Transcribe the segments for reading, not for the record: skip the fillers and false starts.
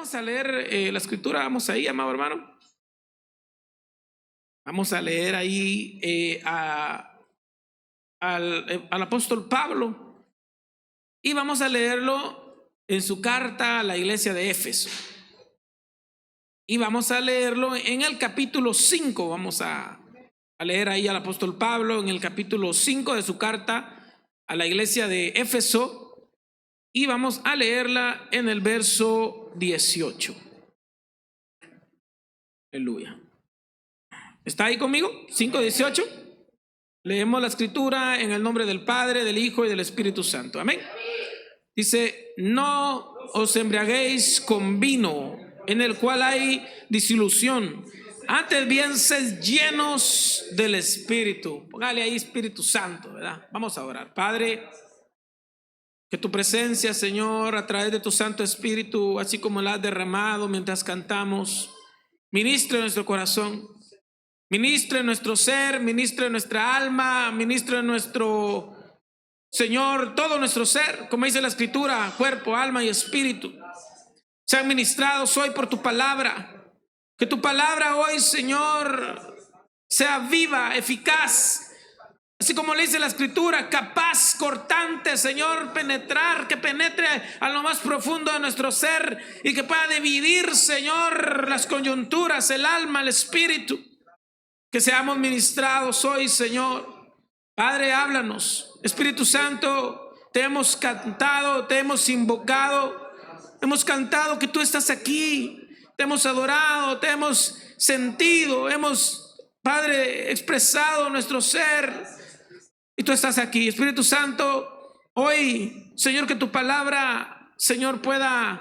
vamos a leer la escritura. Vamos ahí, amado hermano. Vamos a leer ahí al apóstol Pablo, y vamos a leerlo en su carta a la iglesia de Éfeso. Y vamos a leerlo en el capítulo 5. Vamos a leer ahí al apóstol Pablo en el capítulo 5 de su carta a la iglesia de Éfeso, y vamos a leerla en el verso 18. Aleluya. ¿Está ahí conmigo? 5:18. Leemos la escritura en el nombre del Padre, del Hijo y del Espíritu Santo. Amén. Dice: no os embriaguéis con vino, en el cual hay disolución, antes bien sed llenos del Espíritu. Póngale ahí Espíritu Santo, ¿verdad? Vamos a orar. Padre, que tu presencia, Señor, a través de tu Santo Espíritu, así como la has derramado mientras cantamos, ministre nuestro corazón, ministre nuestro ser, ministre nuestra alma, ministre nuestro, Señor, todo nuestro ser, como dice la escritura, cuerpo, alma y espíritu, sean ministrados hoy por tu palabra. Que tu palabra hoy, Señor, sea viva, eficaz, así como le dice la escritura, capaz, cortante, Señor, penetrar, que penetre a lo más profundo de nuestro ser y que pueda dividir, Señor, las coyunturas, el alma, el espíritu. Que seamos ministrados hoy, Señor. Padre, háblanos. Espíritu Santo, te hemos cantado, te hemos invocado, hemos cantado que tú estás aquí, te hemos adorado, te hemos sentido, hemos, Padre, expresado nuestro ser, y tú estás aquí. Espíritu Santo, hoy, Señor, que tu palabra, Señor, pueda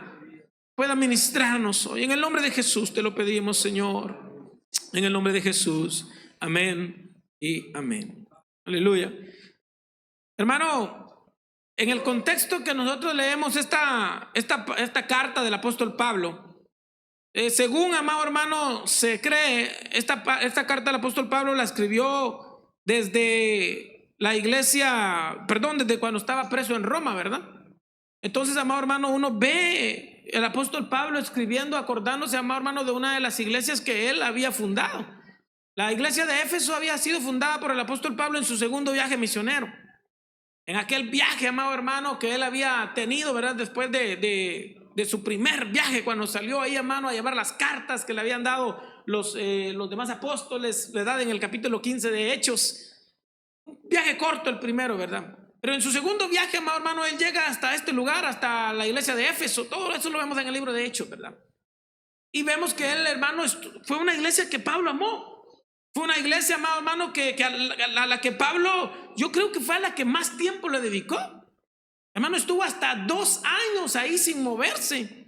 ministrarnos hoy. En el nombre de Jesús te lo pedimos, Señor. En el nombre de Jesús. Amén y amén. Aleluya. Hermano, en el contexto que nosotros leemos esta carta del apóstol Pablo, según, amado hermano, se cree, esta carta del apóstol Pablo la escribió desde la iglesia, desde cuando estaba preso en Roma, ¿verdad? Entonces, amado hermano, uno ve el apóstol Pablo escribiendo, acordándose, amado hermano, de una de las iglesias que él había fundado. La iglesia de Éfeso había sido fundada por el apóstol Pablo en su segundo viaje misionero. En aquel viaje, amado hermano, que él había tenido, ¿verdad? Después de su primer viaje, cuando salió ahí, hermano, a llevar las cartas que le habían dado los demás apóstoles, ¿verdad? En el capítulo 15 de Hechos. Un viaje corto el primero, ¿verdad? Pero en su segundo viaje, amado hermano, él llega hasta este lugar, hasta la iglesia de Éfeso. Todo eso lo vemos en el libro de Hechos, ¿verdad? Y vemos que él, hermano, fue una iglesia que Pablo amó. Fue una iglesia, amado hermano, a la que Pablo, yo creo que fue a la que más tiempo le dedicó. Hermano, estuvo hasta 2 años ahí sin moverse.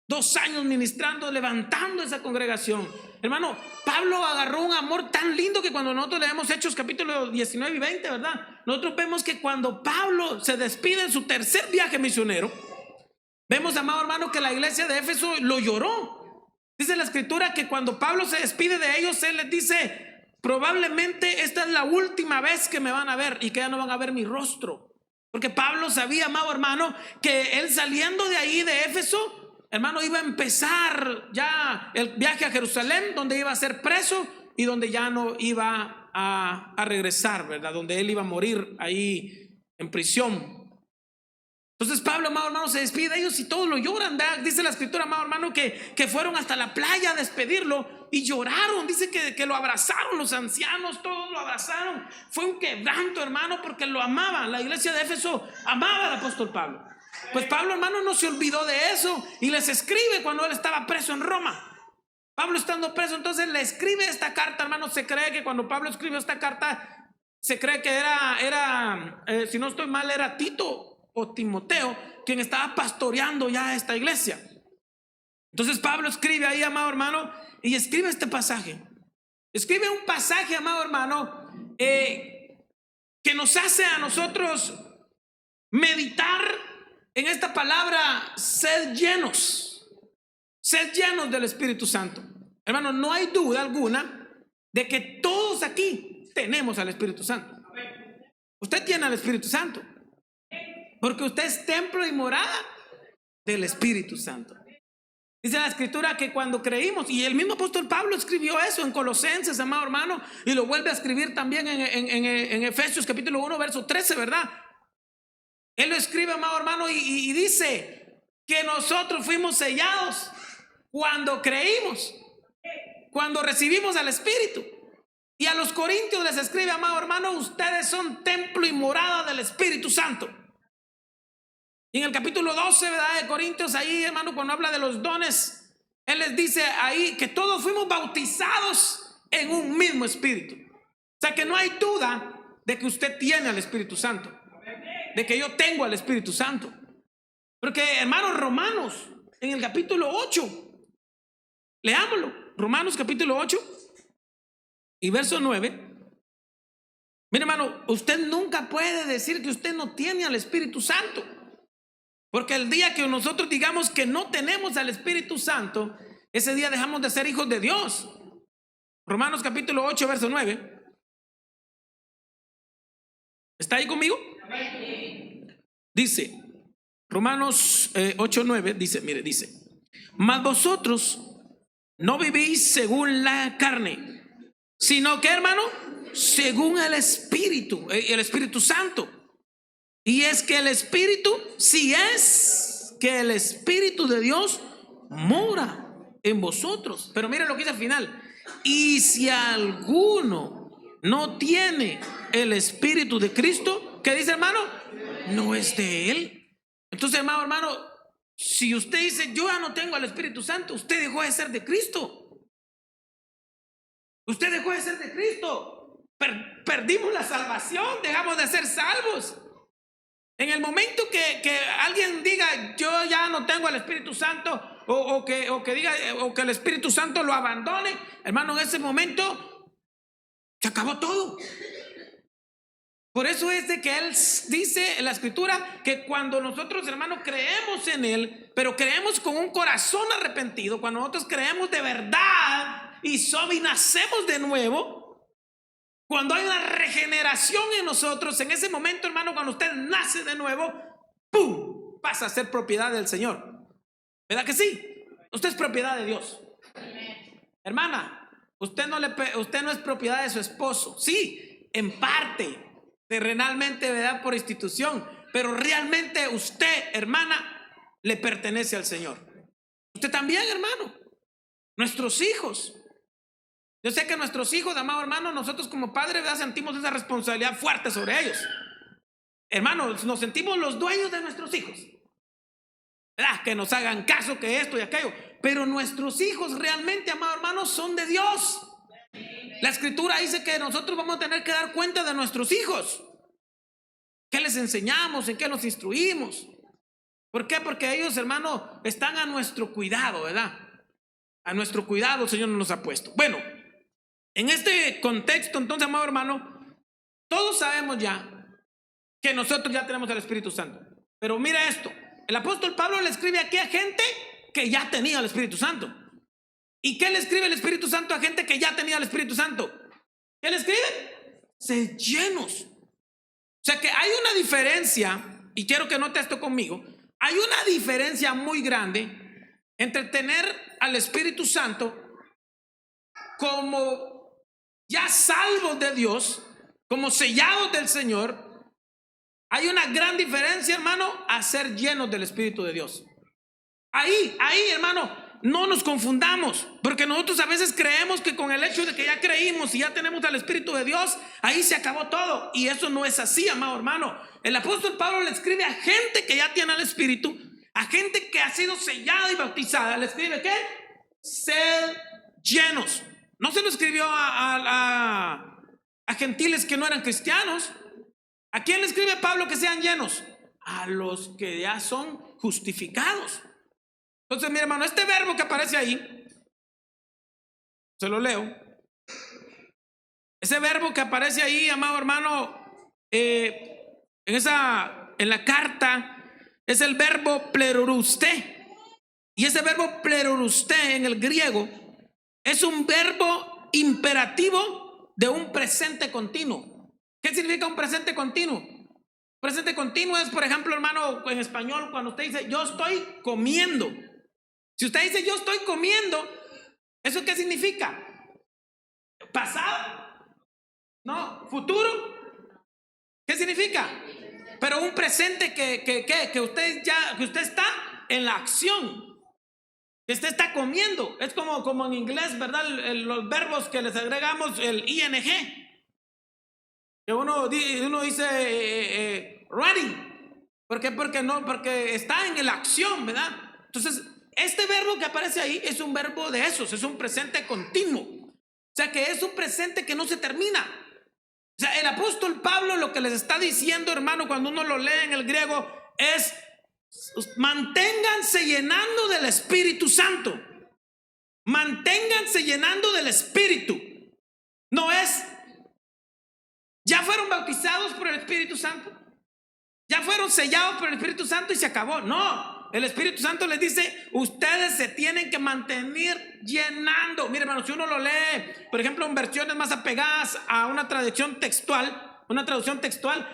2 años ministrando, levantando esa congregación. Hermano, Pablo agarró un amor tan lindo que cuando nosotros leemos Hechos capítulo 19 y 20, ¿verdad? Nosotros vemos que cuando Pablo se despide en su tercer viaje misionero, vemos, amado hermano, que la iglesia de Éfeso lo lloró. Dice la escritura que cuando Pablo se despide de ellos, él les dice: probablemente esta es la última vez que me van a ver y que ya no van a ver mi rostro. Porque Pablo sabía, amado hermano, que él saliendo de ahí de Éfeso, hermano, iba a empezar ya el viaje a Jerusalén, donde iba a ser preso y donde ya no iba a regresar, ¿verdad? Donde él iba a morir ahí en prisión. Entonces Pablo, amado hermano, se despide de ellos y todos lo lloran, ¿verdad? Dice la escritura, amado hermano, que fueron hasta la playa a despedirlo y lloraron. Dice que lo abrazaron los ancianos, todos lo abrazaron. Fue un quebranto, hermano, porque lo amaban. La iglesia de Éfeso amaba al apóstol Pablo. Pues Pablo, hermano, no se olvidó de eso y les escribe cuando él estaba preso en Roma. Pablo estando preso, entonces le escribe esta carta, hermano. Se cree que cuando Pablo escribió esta carta, se cree que era si no estoy mal, era Tito o Timoteo quien estaba pastoreando ya esta iglesia. Entonces Pablo escribe ahí, amado hermano, y escribe este pasaje. Escribe un pasaje, amado hermano, que nos hace a nosotros meditar en esta palabra: sed llenos del Espíritu Santo. Hermano, no hay duda alguna de que todos aquí tenemos al Espíritu Santo. Usted tiene al Espíritu Santo, porque usted es templo y morada del Espíritu Santo. Dice la escritura que cuando creímos, y el mismo apóstol Pablo escribió eso en Colosenses, amado hermano, y lo vuelve a escribir también en Efesios capítulo 1, verso 13, ¿verdad? Él lo escribe, amado hermano, y dice que nosotros fuimos sellados cuando creímos, cuando recibimos al Espíritu. Y a los corintios les escribe, amado hermano, ustedes son templo y morada del Espíritu Santo. Y en el capítulo 12, ¿verdad?, de Corintios, ahí, hermano, cuando habla de los dones, él les dice ahí que todos fuimos bautizados en un mismo Espíritu. O sea que no hay duda de que usted tiene al Espíritu Santo, de que yo tengo al Espíritu Santo. Porque, hermanos, Romanos, en el capítulo 8, leámoslo, Romanos capítulo 8 y verso 9. Mire, hermano, usted nunca puede decir que usted no tiene al Espíritu Santo, porque el día que nosotros digamos que no tenemos al Espíritu Santo, ese día dejamos de ser hijos de Dios. Romanos capítulo 8, verso 9. ¿Está ahí conmigo? Dice, Romanos 8, 9, dice, mire, dice, mas vosotros no vivís según la carne, sino que, hermano, según el Espíritu Santo. Y es que el Espíritu, si es que el Espíritu de Dios mora en vosotros. Pero mire lo que dice al final. Y si alguno no tiene el Espíritu de Cristo, ¿qué dice, hermano? No es de él. Entonces, hermano, si usted dice yo ya no tengo al Espíritu Santo, usted dejó de ser de Cristo. Usted dejó de ser de Cristo. Perdimos la salvación, dejamos de ser salvos. En el momento que alguien diga yo ya no tengo al Espíritu Santo, o que diga, o que el Espíritu Santo lo abandone, hermano, en ese momento se acabó todo. Por eso es de que él dice en la escritura que cuando nosotros, hermano, creemos en él, pero creemos con un corazón arrepentido, cuando nosotros creemos de verdad y nacemos de nuevo, cuando hay una regeneración en nosotros, en ese momento, hermano, cuando usted nace de nuevo, ¡pum!, pasa a ser propiedad del Señor. ¿Verdad que sí? Usted es propiedad de Dios. Hermana, usted no es propiedad de su esposo. Sí, en parte, terrenalmente, ¿verdad?, por institución, pero realmente usted, hermana, le pertenece al Señor. Usted también, hermano. Nuestros hijos. Yo sé que nuestros hijos, amado hermano, nosotros como padres, ¿verdad?, sentimos esa responsabilidad fuerte sobre ellos. Hermanos, nos sentimos los dueños de nuestros hijos, ¿verdad?, que nos hagan caso, que esto y aquello. Pero nuestros hijos realmente, amado hermano, son de Dios. La escritura dice que nosotros vamos a tener que dar cuenta de nuestros hijos. ¿Qué les enseñamos? ¿En qué los instruimos? ¿Por qué? Porque ellos, hermano, están a nuestro cuidado, ¿verdad? A nuestro cuidado el Señor nos ha puesto. Bueno, en este contexto, entonces, amado hermano, todos sabemos ya que nosotros ya tenemos el Espíritu Santo. Pero mira esto, el apóstol Pablo le escribe aquí a gente que ya tenía el Espíritu Santo. ¿Y qué le escribe el Espíritu Santo a gente que ya tenía el Espíritu Santo? ¿Qué le escribe? Ser llenos. O sea que hay una diferencia, y quiero que note esto conmigo, hay una diferencia muy grande entre tener al Espíritu Santo como ya salvos de Dios, como sellados del Señor. Hay una gran diferencia, hermano, a ser llenos del Espíritu de Dios. Ahí, hermano, no nos confundamos, porque nosotros a veces creemos que con el hecho de que ya creímos y ya tenemos al Espíritu de Dios, ahí se acabó todo. Y eso no es así, amado hermano. El apóstol Pablo le escribe a gente que ya tiene el Espíritu, a gente que ha sido sellada y bautizada. Le escribe ¿qué? Sed llenos. No se lo escribió a gentiles que no eran cristianos. ¿A quién le escribe Pablo que sean llenos? A los que ya son justificados. Entonces, mi hermano, este verbo que aparece ahí, se lo leo. Ese verbo que aparece ahí, amado hermano, en la carta, es el verbo pleruruste. Y ese verbo pleruruste en el griego es un verbo imperativo de un presente continuo. ¿Qué significa un presente continuo? Presente continuo es, por ejemplo, hermano, en español, cuando usted dice yo estoy comiendo. Si usted dice yo estoy comiendo, ¿eso qué significa? ¿Pasado? No, ¿futuro? ¿Qué significa? Pero un presente que usted está en la acción, que usted está comiendo. Es como en inglés, ¿verdad? Los verbos que les agregamos, el ing, que uno dice running. ¿Por qué? Porque está en la acción, ¿verdad? Entonces, este verbo que aparece ahí es un verbo de esos, es un presente continuo. O sea, que es un presente que no se termina. O sea, el apóstol Pablo lo que les está diciendo, hermano, cuando uno lo lee en el griego, es: manténganse llenando del Espíritu Santo. Manténganse llenando del Espíritu. No es: ya fueron bautizados por el Espíritu Santo, ya fueron sellados por el Espíritu Santo y se acabó. No, el Espíritu Santo les dice: ustedes se tienen que mantener llenando. Mire, hermano, si uno lo lee, por ejemplo, en versiones más apegadas a una traducción textual,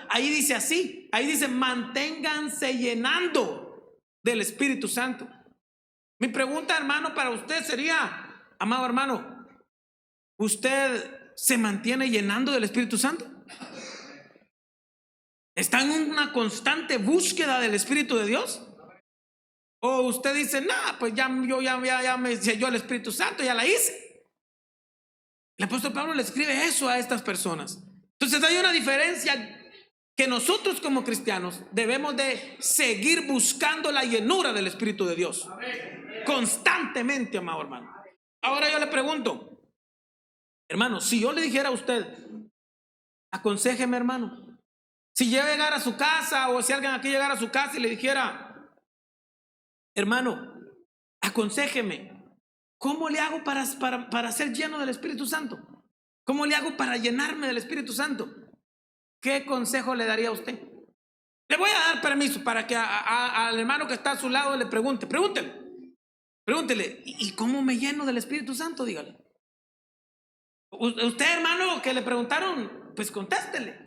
ahí dice así, ahí dice: manténganse llenando del Espíritu Santo. Mi pregunta, hermano, para usted sería: amado hermano, ¿usted se mantiene llenando del Espíritu Santo? ¿Está en una constante búsqueda del Espíritu de Dios? ¿O usted dice: nah, pues ya me selló el Espíritu Santo, ya la hice? El apóstol Pablo le escribe eso a estas personas. Entonces hay una diferencia, que nosotros como cristianos debemos de seguir buscando la llenura del Espíritu de Dios constantemente, amado hermano. Ahora yo le pregunto, hermano, si yo le dijera a usted: aconséjeme, hermano. Si yo llegara a su casa, o si alguien aquí llegara a su casa y le dijera: hermano, aconséjeme, ¿cómo le hago para ser lleno del Espíritu Santo? ¿Cómo le hago para llenarme del Espíritu Santo? ¿Qué consejo le daría a usted? Le voy a dar permiso para que al hermano que está a su lado le pregúntele, ¿y cómo me lleno del Espíritu Santo? Dígale. Usted, hermano, que le preguntaron, pues contéstele.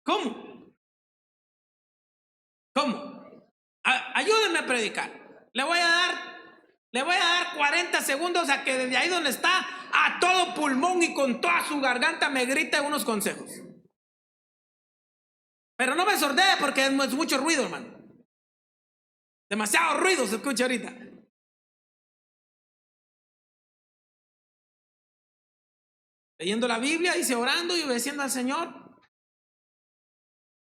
¿Cómo? Ayúdenme a predicar. Le voy a dar 40 segundos a que desde ahí donde está, a todo pulmón y con toda su garganta, me grite unos consejos. Pero no me sordee, porque es mucho ruido, hermano. Demasiado ruido se escucha ahorita. Leyendo la Biblia, dice, orando y obedeciendo al Señor.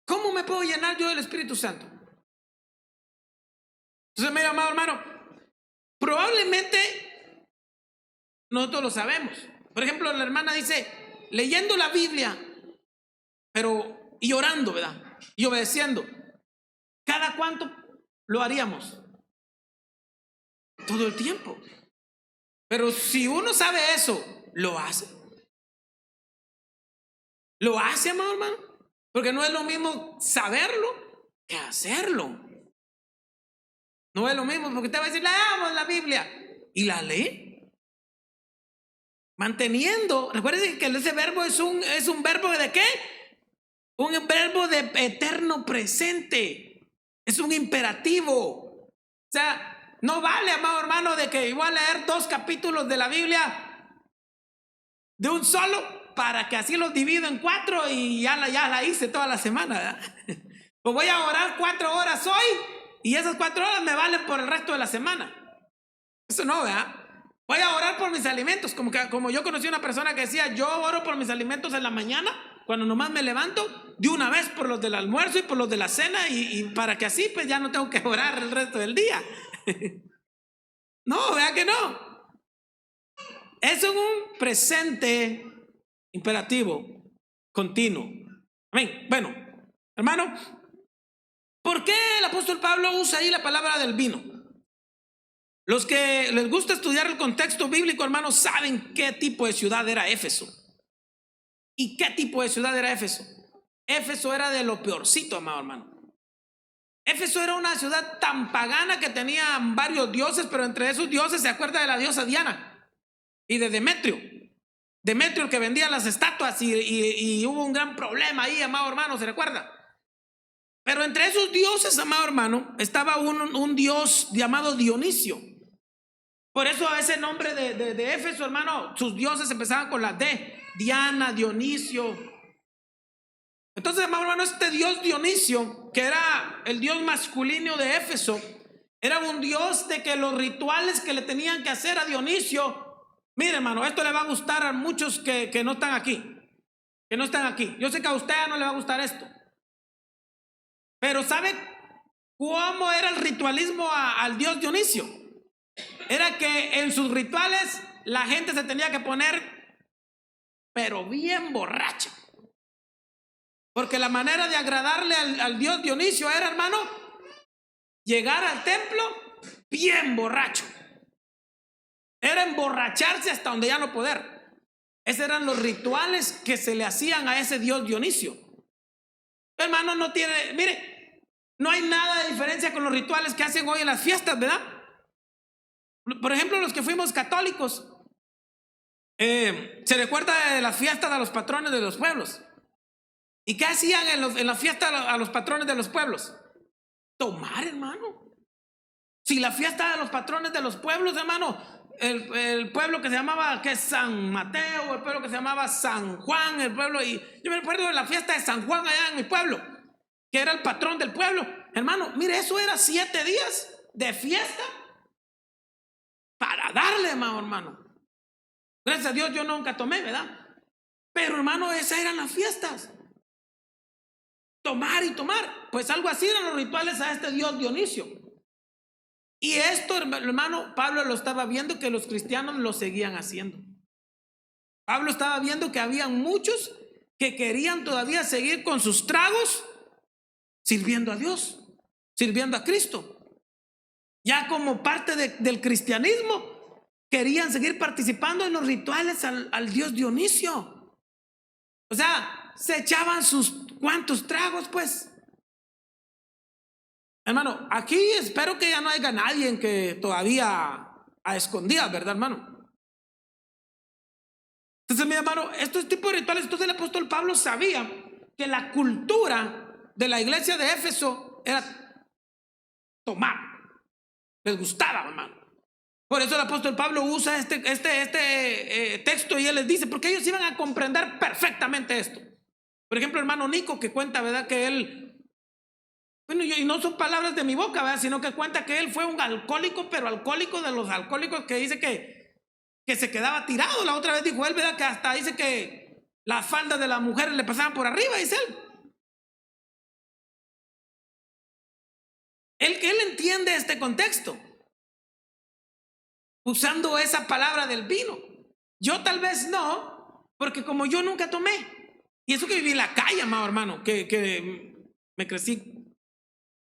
¿Cómo me puedo llenar yo del Espíritu Santo? Entonces, mira, amado hermano, probablemente nosotros lo sabemos. Por ejemplo, la hermana dice: leyendo la Biblia, y orando, ¿verdad? Y obedeciendo. ¿Cada cuánto lo haríamos? Todo el tiempo. Pero si uno sabe eso, ¿lo hace? ¿Lo hace, amado hermano? Porque no es lo mismo saberlo que hacerlo. No es lo mismo, porque usted va a decir: leamos la Biblia, y la lee manteniendo. Recuerden que ese verbo es un verbo de ¿qué? Un verbo de eterno presente. Es un imperativo. O sea, no vale, amado hermano, de que igual leer 2 capítulos de la Biblia de un solo, para que así los divido en 4 y ya la hice toda la semana, ¿verdad? Pues voy a orar 4 horas hoy, y esas 4 horas me valen por el resto de la semana. Eso no, ¿verdad? Voy a orar por mis alimentos, como yo conocí una persona que decía: yo oro por mis alimentos en la mañana, cuando nomás me levanto, de una vez por los del almuerzo y por los de la cena, y para que así pues ya no tengo que orar el resto del día. No, vea que no. Es un presente imperativo continuo. Amén. Bueno, hermano, ¿por qué el apóstol Pablo usa ahí la palabra del vino? Los que les gusta estudiar el contexto bíblico, hermanos, saben qué tipo de ciudad era Éfeso. ¿Y qué tipo de ciudad era Éfeso? Éfeso era de lo peorcito, amado hermano. Éfeso era una ciudad tan pagana que tenía varios dioses, pero entre esos dioses se acuerda de la diosa Diana y de Demetrio. Demetrio, el que vendía las estatuas, y hubo un gran problema ahí, amado hermano, ¿se recuerda? Pero entre esos dioses, amado hermano, estaba un dios llamado Dionisio. Por eso ese nombre de Éfeso, hermano, sus dioses empezaban con la D: Diana, Dionisio. Entonces, amado hermano, este dios Dionisio, que era el dios masculino de Éfeso, era un dios de que los rituales que le tenían que hacer a Dionisio, mire, hermano, esto le va a gustar a muchos que no están aquí, que no están aquí. Yo sé que a usted no le va a gustar esto, pero ¿sabe cómo era el ritualismo al dios Dionisio? Era que en sus rituales la gente se tenía que poner, pero bien borracha. Porque la manera de agradarle al dios Dionisio era, hermano, llegar al templo bien borracho. Era emborracharse hasta donde ya no poder. Esos eran los rituales que se le hacían a ese dios Dionisio. Hermano, no tiene, mire, no hay nada de diferencia con los rituales que hacen hoy en las fiestas, ¿verdad? Por ejemplo, los que fuimos católicos, se recuerda de las fiestas a los patrones de los pueblos. ¿Y qué hacían en la fiesta a los patrones de los pueblos? Tomar, hermano. Si la fiesta de los patrones de los pueblos, hermano, el pueblo que se llamaba San Mateo, el pueblo que se llamaba San Juan, el pueblo, y yo me acuerdo de la fiesta de San Juan allá en mi pueblo, que era el patrón del pueblo. Hermano, mire, eso era 7 días de fiesta para darle, hermano. Gracias a Dios yo nunca tomé, ¿verdad? Pero, hermano, esas eran las fiestas. Tomar y tomar. Pues algo así eran los rituales a este dios Dionisio. Y esto, hermano, Pablo lo estaba viendo que los cristianos lo seguían haciendo. Pablo estaba viendo que había muchos que querían todavía seguir con sus tragos, sirviendo a Dios, sirviendo a Cristo. Ya como parte del cristianismo, querían seguir participando en los rituales al dios Dionisio. O sea, se echaban sus cuantos tragos, pues. Hermano, aquí espero que ya no haya nadie que todavía a escondidas, ¿verdad, hermano? Entonces, mi hermano, estos tipos de rituales, entonces el apóstol Pablo sabía que la cultura de la iglesia de Éfeso era tomar. Les gustaba, hermano. Por eso el apóstol Pablo usa este texto y él les dice, porque ellos iban a comprender perfectamente esto. Por ejemplo, hermano Nico, que cuenta, ¿verdad? Que él, bueno, y no son palabras de mi boca, ¿verdad? Sino que cuenta que él fue un alcohólico, pero alcohólico de los alcohólicos que dice que se quedaba tirado. La otra vez dijo él, ¿verdad? Que hasta dice que las faldas de las mujeres le pasaban por arriba, dice él. Él entiende este contexto, usando esa palabra del vino. Yo tal vez no, porque como yo nunca tomé, y eso que viví en la calle, amado hermano, que me crecí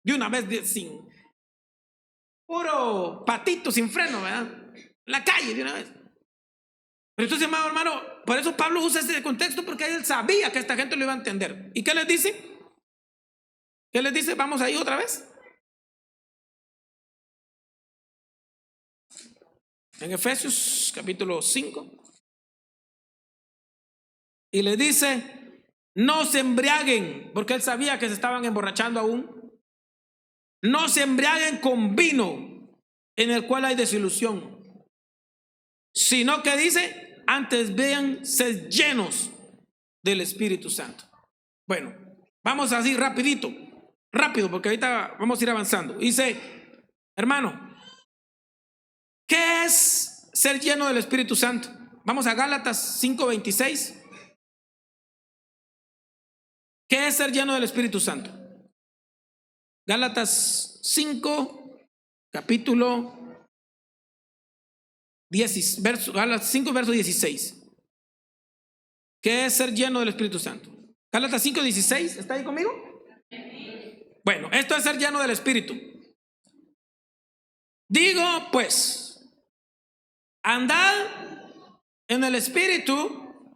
de una vez sin puro patito, sin freno, ¿verdad? En la calle de una vez. Pero entonces, amado hermano, por eso Pablo usa ese contexto, porque él sabía que esta gente lo iba a entender. ¿Y qué les dice? ¿Qué les dice? Vamos ahí otra vez. En Efesios capítulo 5. Y le dice, no se embriaguen, porque él sabía que se estaban emborrachando aún. No se embriaguen con vino, en el cual hay desilusión, sino que dice, antes vean ser llenos del Espíritu Santo. Bueno, vamos así rapidito, rápido, porque ahorita vamos a ir avanzando. Dice, hermano, ¿qué es ser lleno del Espíritu Santo? Vamos a Gálatas 5:26. ¿Qué es ser lleno del Espíritu Santo? Gálatas 5, capítulo 10, Gálatas 5, verso 16. ¿Qué es ser lleno del Espíritu Santo? Gálatas 5, 16. ¿Está ahí conmigo? Bueno, esto es ser lleno del Espíritu. Digo, pues, andad en el Espíritu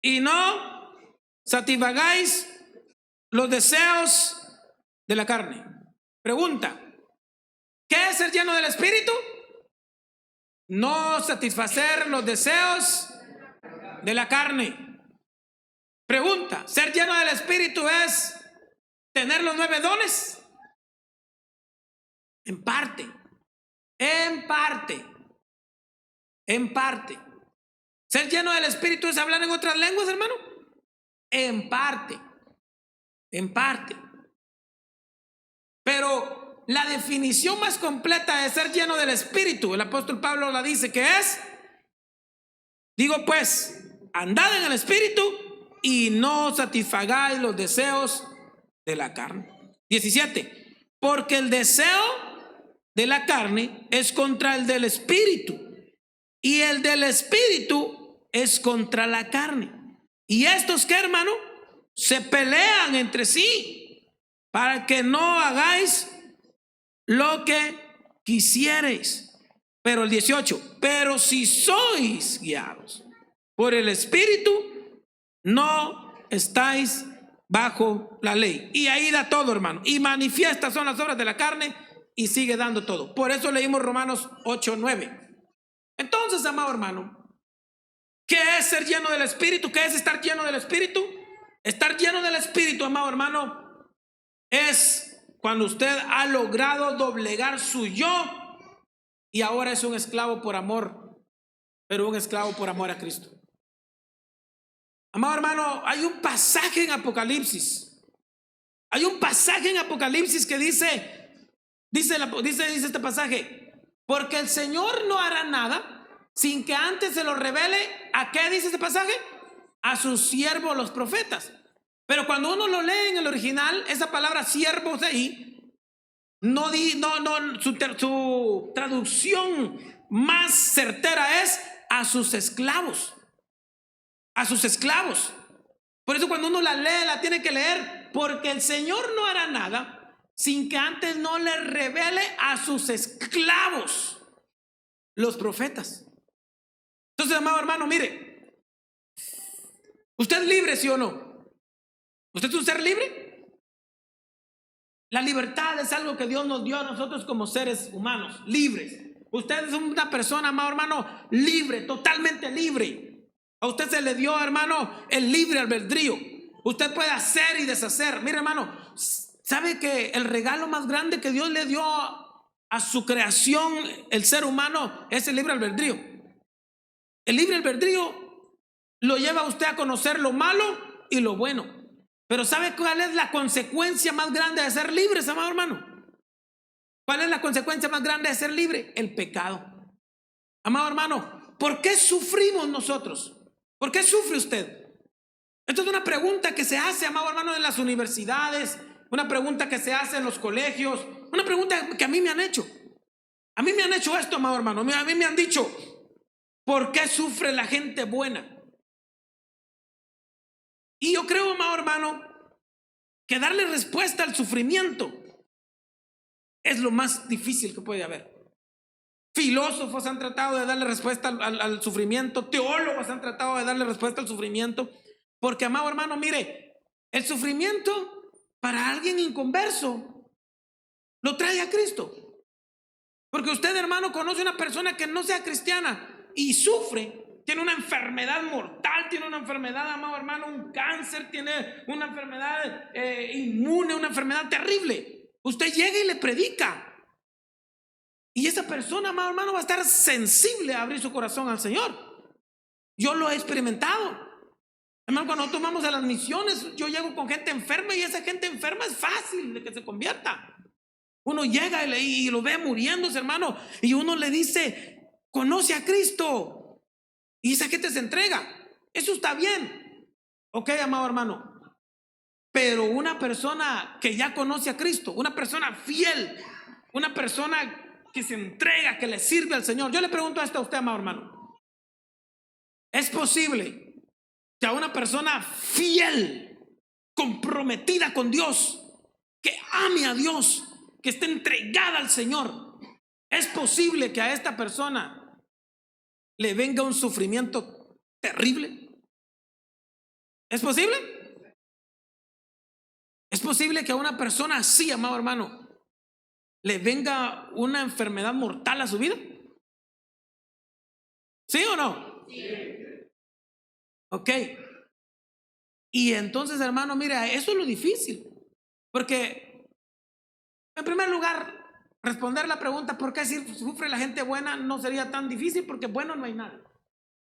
y no satisfagáis los deseos de la carne. Pregunta, ¿qué es ser lleno del Espíritu? No satisfacer los deseos de la carne. Pregunta, ¿ser lleno del Espíritu es ¿Tener los 9 dones? En parte. En parte. En parte. ¿Ser lleno del Espíritu es hablar en otras lenguas, hermano? En parte. En parte. Pero la definición más completa de ser lleno del Espíritu, el apóstol Pablo la dice que es: digo pues, andad en el Espíritu y no satisfagáis los deseos de la carne. 17. Porque el deseo de la carne es contra el del Espíritu, y el del Espíritu es contra la carne. Y estos, ¿qué, hermano? Se pelean entre sí para que no hagáis lo que quisiereis. Pero el 18, pero si sois guiados por el Espíritu, no estáis bajo la ley. Y ahí da todo, hermano. Y manifiestas son las obras de la carne, y sigue dando todo. Por eso leímos Romanos 8:9. Entonces, amado hermano, ¿qué es ser lleno del Espíritu? ¿Qué es estar lleno del Espíritu? Estar lleno del Espíritu, amado hermano, es cuando usted ha logrado doblegar su yo y ahora es un esclavo por amor, pero un esclavo por amor a Cristo. Amado hermano, hay un pasaje en Apocalipsis. Hay un pasaje en Apocalipsis que dice este pasaje: porque el Señor no hará nada sin que antes se lo revele. ¿A qué dice este pasaje? A sus siervos los profetas. Pero cuando uno lo lee en el original, esa palabra siervos ahí, su traducción más certera es a sus esclavos. A sus esclavos. Por eso cuando uno la lee, la tiene que leer: porque el Señor no hará nada sin que antes no le revele a sus esclavos, los profetas. Entonces, amado hermano, mire, ¿usted es libre, sí o no? ¿Usted es un ser libre? La libertad es algo que Dios nos dio a nosotros como seres humanos, libres. Usted es una persona, amado hermano, libre, totalmente libre. A usted se le dio, hermano, el libre albedrío. Usted puede hacer y deshacer. Mire, hermano, ¿sabe que el regalo más grande que Dios le dio a su creación, el ser humano, es el libre albedrío? El libre albedrío lo lleva a usted a conocer lo malo y lo bueno. Pero ¿sabe cuál es la consecuencia más grande de ser libre, amado hermano? ¿Cuál es la consecuencia más grande de ser libre? El pecado. Amado hermano, ¿por qué sufrimos nosotros? ¿Por qué sufre usted? Esto es una pregunta que se hace, amado hermano, en las universidades, una pregunta que se hace en los colegios, una pregunta que a mí me han hecho. A mí me han hecho esto, amado hermano. A mí me han dicho: ¿por qué sufre la gente buena? Y yo creo, amado hermano, que darle respuesta al sufrimiento es lo más difícil que puede haber. Filósofos han tratado de darle respuesta al sufrimiento, teólogos han tratado de darle respuesta al sufrimiento, porque, amado hermano, mire, el sufrimiento para alguien inconverso lo trae a Cristo. Porque usted, hermano, conoce una persona que no sea cristiana y sufre, tiene una enfermedad mortal, tiene una enfermedad, amado hermano, un cáncer, tiene una enfermedad inmune, una enfermedad terrible. Usted llega y le predica, y esa persona, amado hermano, va a estar sensible a abrir su corazón al Señor. Yo lo he experimentado. Hermano, cuando nosotros vamos a las misiones, yo llego con gente enferma, y esa gente enferma es fácil de que se convierta. Uno llega y lo ve muriéndose, hermano, y uno le dice: conoce a Cristo, y esa gente se entrega. Eso está bien, ok, amado hermano. Pero una persona que ya conoce a Cristo, una persona fiel, una persona que se entrega, que le sirve al Señor. Yo le pregunto esto a usted, amado hermano: ¿es posible que a una persona fiel, comprometida con Dios, que ame a Dios, que esté entregada al Señor, es posible que a esta persona le venga un sufrimiento terrible? ¿Es posible? ¿Es posible que a una persona así, amado hermano, le venga una enfermedad mortal a su vida? ¿Sí o no? Sí. Ok. Y entonces, hermano, mira, eso es lo difícil. Porque, en primer lugar, responder la pregunta ¿por qué sufre la gente buena? No sería tan difícil, porque bueno no hay nada.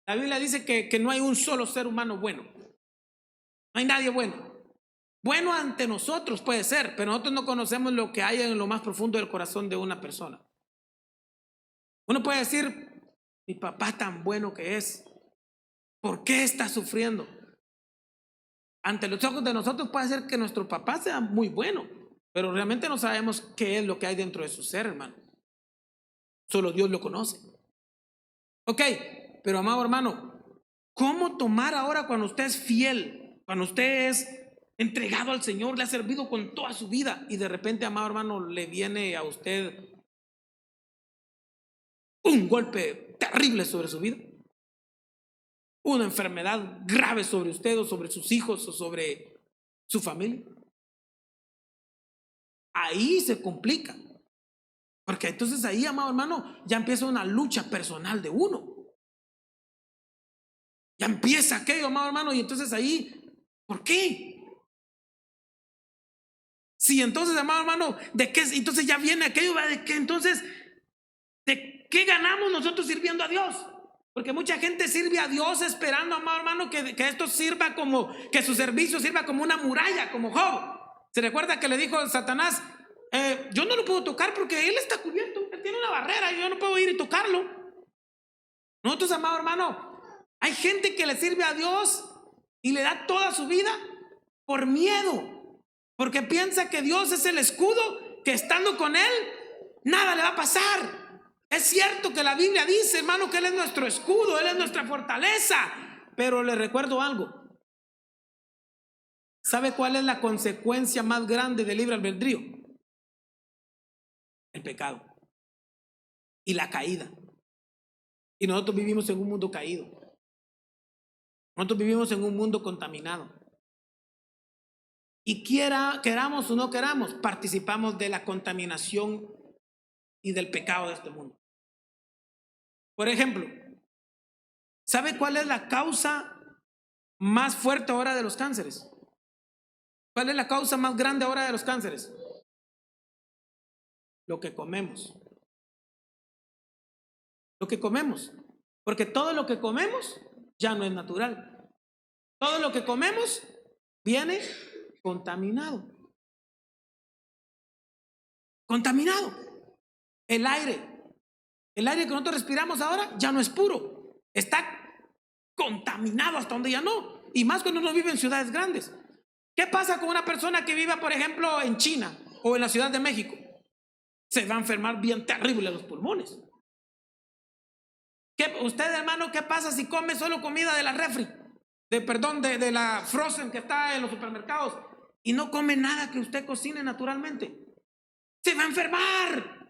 La Biblia dice que no hay un solo ser humano bueno. No hay nadie bueno. Bueno ante nosotros puede ser, pero nosotros no conocemos lo que hay en lo más profundo del corazón de una persona. Uno puede decir, mi papá tan bueno que es, ¿por qué está sufriendo? Ante los ojos de nosotros puede ser que nuestro papá sea muy bueno, pero realmente no sabemos qué es lo que hay dentro de su ser, hermano. Solo Dios lo conoce. Ok, pero amado hermano, ¿cómo tomar ahora cuando usted es fiel, cuando usted es entregado al Señor, le ha servido con toda su vida y de repente, amado hermano, le viene a usted un golpe terrible sobre su vida? Una enfermedad grave sobre usted o sobre sus hijos o sobre su familia. Ahí se complica. Porque entonces ahí, amado hermano, ya empieza una lucha personal de uno. Ya empieza aquello, amado hermano, y entonces ahí, ¿por qué? Si entonces, amado hermano, ¿de qué? Entonces ya viene aquello, ¿de qué? Entonces, ¿de qué ganamos nosotros sirviendo a Dios? Porque mucha gente sirve a Dios esperando, amado hermano, que esto sirva como, que su servicio sirva como una muralla, como Job. ¿Se recuerda que le dijo a Satanás, yo no lo puedo tocar porque él está cubierto, él tiene una barrera, yo no puedo ir y tocarlo? Nosotros, amado hermano, hay gente que le sirve a Dios y le da toda su vida por miedo, porque piensa que Dios es el escudo, que estando con él nada le va a pasar. Es cierto que la Biblia dice, hermano, que él es nuestro escudo, él es nuestra fortaleza, pero le recuerdo algo. ¿Sabe cuál es la consecuencia más grande del libre albedrío? El pecado y la caída. Y nosotros vivimos en un mundo caído. Nosotros vivimos en un mundo contaminado. Y queramos o no queramos, participamos de la contaminación y del pecado de este mundo. Por ejemplo, ¿sabe cuál es la causa más fuerte ahora de los cánceres? ¿Cuál es la causa más grande ahora de los cánceres? Lo que comemos. Lo que comemos. Porque todo lo que comemos ya no es natural. Todo lo que comemos viene contaminado. Contaminado. El aire que nosotros respiramos ahora ya no es puro. Está contaminado hasta donde ya no. Y más cuando uno vive en ciudades grandes. ¿Qué pasa con una persona que viva, por ejemplo, en China o en la Ciudad de México? Se va a enfermar bien terrible los pulmones. Usted, hermano, ¿qué pasa si come solo comida de la refri? De la frozen que está en los supermercados y no come nada que usted cocine naturalmente. Se va a enfermar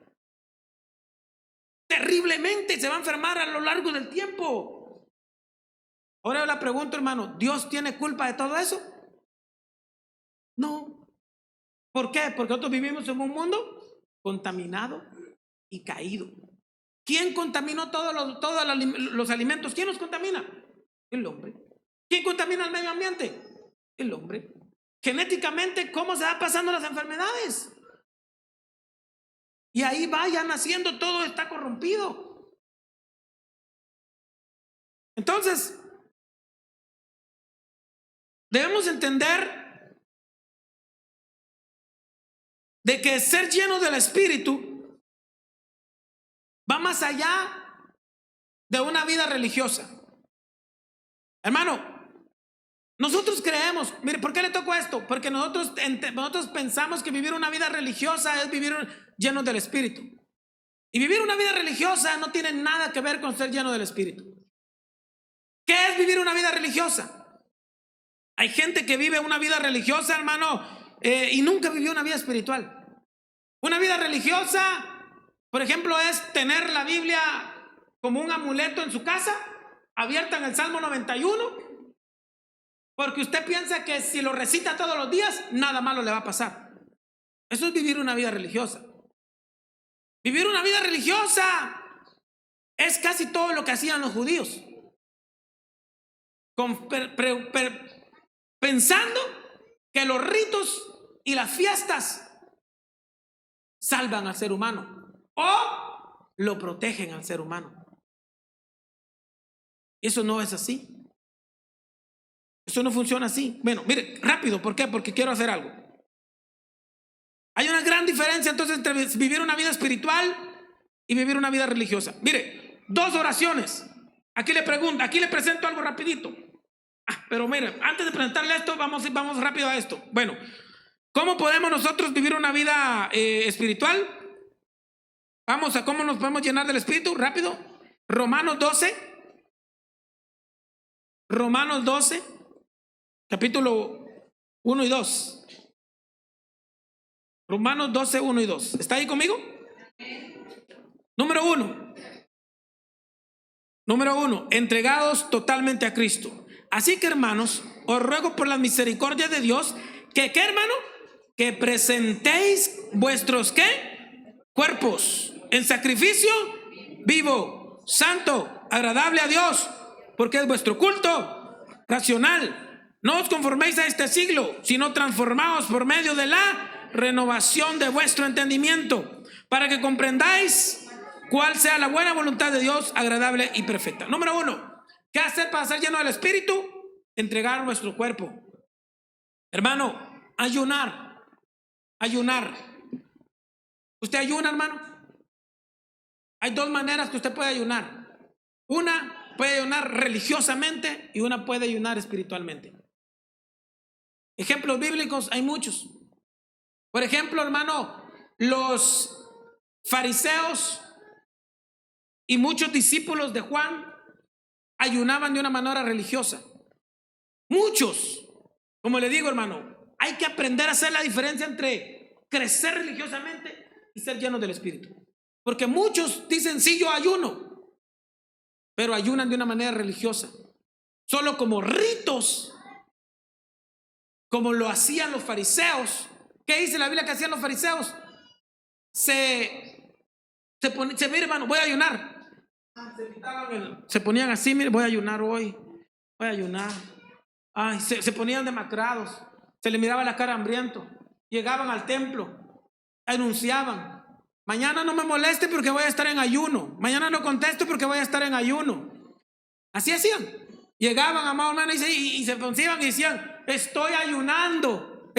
terriblemente, se va a enfermar a lo largo del tiempo. Ahora yo le pregunto, hermano, ¿Dios tiene culpa de todo eso? No. ¿Por qué? Porque nosotros vivimos en un mundo contaminado y caído. ¿Quién contaminó todos los alimentos? ¿Quién los contamina? El hombre. ¿Quién contamina el medio ambiente? El hombre. Genéticamente, ¿cómo se va pasando las enfermedades? Y ahí va ya naciendo, todo está corrompido. Entonces, debemos entender de que ser lleno del Espíritu va más allá de una vida religiosa. Hermano, nosotros creemos, mire, ¿por qué le tocó esto? Porque nosotros pensamos que vivir una vida religiosa es vivir lleno del Espíritu. Y vivir una vida religiosa no tiene nada que ver con ser lleno del Espíritu. ¿Qué es vivir una vida religiosa? Hay gente que vive una vida religiosa, hermano, y nunca vivió una vida espiritual. Una vida religiosa, por ejemplo, es tener la Biblia como un amuleto en su casa, abierta en el Salmo 91, porque usted piensa que si lo recita todos los días, nada malo le va a pasar. Eso es vivir una vida religiosa. Vivir una vida religiosa es casi todo lo que hacían los judíos, pensando que los ritos y las fiestas salvan al ser humano o lo protegen al ser humano. Eso no es así. Eso no funciona así. Bueno, mire, rápido, ¿por qué? Porque quiero hacer algo. Hay una gran diferencia entonces entre vivir una vida espiritual y vivir una vida religiosa. Mire, 2 oraciones. Aquí le presento algo rapidito. Pero mire, antes de presentarle esto, vamos rápido a esto. Bueno, ¿cómo podemos nosotros vivir una vida espiritual? Vamos a cómo nos podemos llenar del Espíritu, rápido. Romanos 12, capítulo 1 y 2. Romanos 12, 1 y 2. ¿Está ahí conmigo? Número 1, entregados totalmente a Cristo. Así que, hermanos, os ruego por la misericordia de Dios que, ¿qué, hermano? Que presentéis vuestros, ¿qué? Cuerpos en sacrificio vivo, santo, agradable a Dios, porque es vuestro culto racional. No os conforméis a este siglo, sino transformaos por medio de la renovación de vuestro entendimiento, para que comprendáis cuál sea la buena voluntad de Dios, agradable y perfecta. Número 1, ¿qué hacer para ser lleno del Espíritu? Entregar nuestro cuerpo. Hermano, ayunar. ¿Usted ayuna, hermano? Hay 2 maneras que usted puede ayunar. Una puede ayunar religiosamente y una puede ayunar espiritualmente. Ejemplos bíblicos hay muchos. Por ejemplo, hermano, los fariseos y muchos discípulos de Juan ayunaban de una manera religiosa. Muchos. Como le digo, hermano, hay que aprender a hacer la diferencia entre crecer religiosamente y ser llenos del Espíritu. Porque muchos dicen, sí, yo ayuno, pero ayunan de una manera religiosa, solo como ritos, como lo hacían los fariseos. ¿Qué dice la Biblia que hacían los fariseos? Mire, hermano, voy a ayunar. Se ponían así, mire, voy a ayunar hoy, voy a ayunar. Ay, se ponían demacrados, se les miraba la cara hambriento. Llegaban al templo, anunciaban: mañana no me moleste porque voy a estar en ayuno, mañana no contesto porque voy a estar en ayuno. Así hacían. Llegaban, amado hermano, y se ponían y decían: estoy ayunando.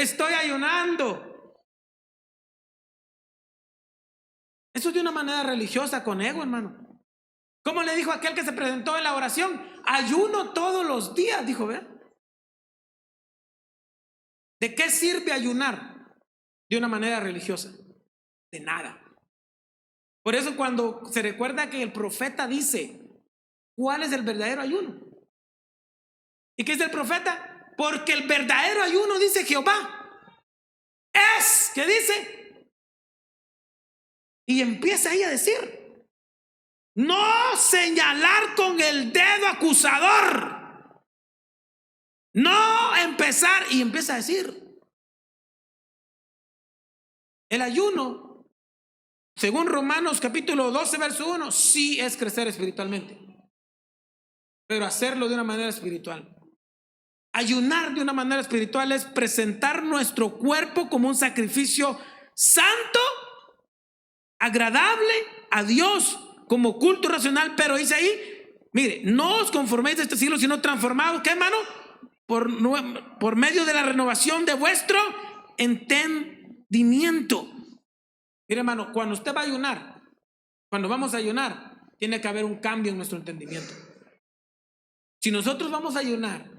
Eso es de una manera religiosa, con ego, hermano. ¿Cómo le dijo aquel que se presentó en la oración? Ayuno todos los días, dijo, ¿ve? ¿De qué sirve ayunar de una manera religiosa? De nada. Por eso cuando se recuerda que el profeta dice, ¿cuál es el verdadero ayuno? ¿Y qué es el profeta? Porque el verdadero ayuno, dice Jehová, es, ¿qué dice? Y empieza ahí a decir: no señalar con el dedo acusador, no empezar, y empieza a decir. El ayuno, según Romanos capítulo 12 verso 1, sí es crecer espiritualmente, pero hacerlo de una manera espiritual. Ayunar de una manera espiritual es presentar nuestro cuerpo como un sacrificio santo, agradable a Dios, como culto racional. Pero dice ahí, mire, no os conforméis de este siglo, sino transformados, ¿qué, hermano? Por medio de la renovación de vuestro entendimiento. Mire, hermano, cuando usted va a ayunar, cuando vamos a ayunar, tiene que haber un cambio en nuestro entendimiento. Si nosotros vamos a ayunar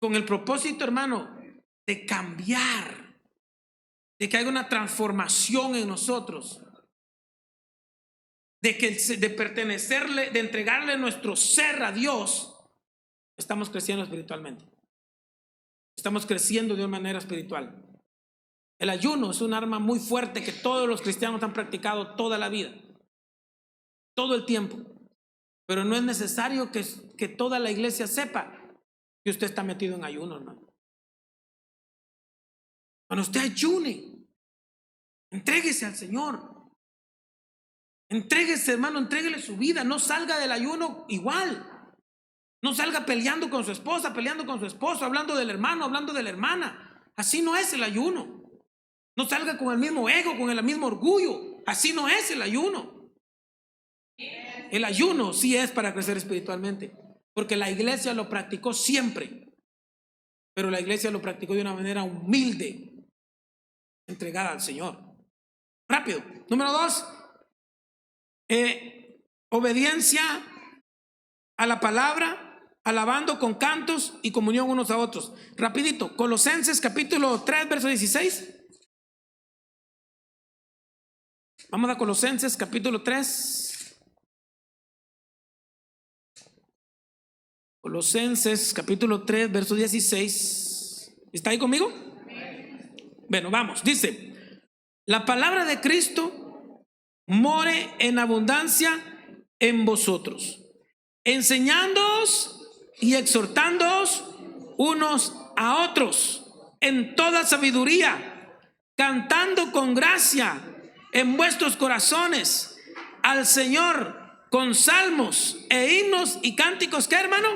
con el propósito, hermano, de cambiar, de que haya una transformación en nosotros, de pertenecerle, de entregarle nuestro ser a Dios, estamos creciendo espiritualmente. Estamos creciendo de una manera espiritual. El ayuno es un arma muy fuerte que todos los cristianos han practicado toda la vida, todo el tiempo. Pero no es necesario que toda la iglesia sepa que usted está metido en ayuno, hermano. Cuando usted ayune, entréguese al Señor. Entréguese, hermano, entréguele su vida. No salga del ayuno igual. No salga peleando con su esposa, peleando con su esposo, hablando del hermano, hablando de la hermana. Así no es el ayuno. No salga con el mismo ego, con el mismo orgullo. Así no es el ayuno. El ayuno sí es para crecer espiritualmente, porque la iglesia lo practicó siempre, pero la iglesia lo practicó de una manera humilde, entregada al Señor. Rápido. Número 2, obediencia a la palabra, alabando con cantos y comunión unos a otros. Rapidito, Colosenses capítulo 3, verso 16. Vamos a Colosenses capítulo 3. Colosenses capítulo 3, verso 16. ¿Está ahí conmigo? Bueno, vamos. Dice: la palabra de Cristo more en abundancia en vosotros, enseñándoos y exhortándoos unos a otros en toda sabiduría, cantando con gracia en vuestros corazones al Señor con salmos e himnos y cánticos, ¿qué, hermano?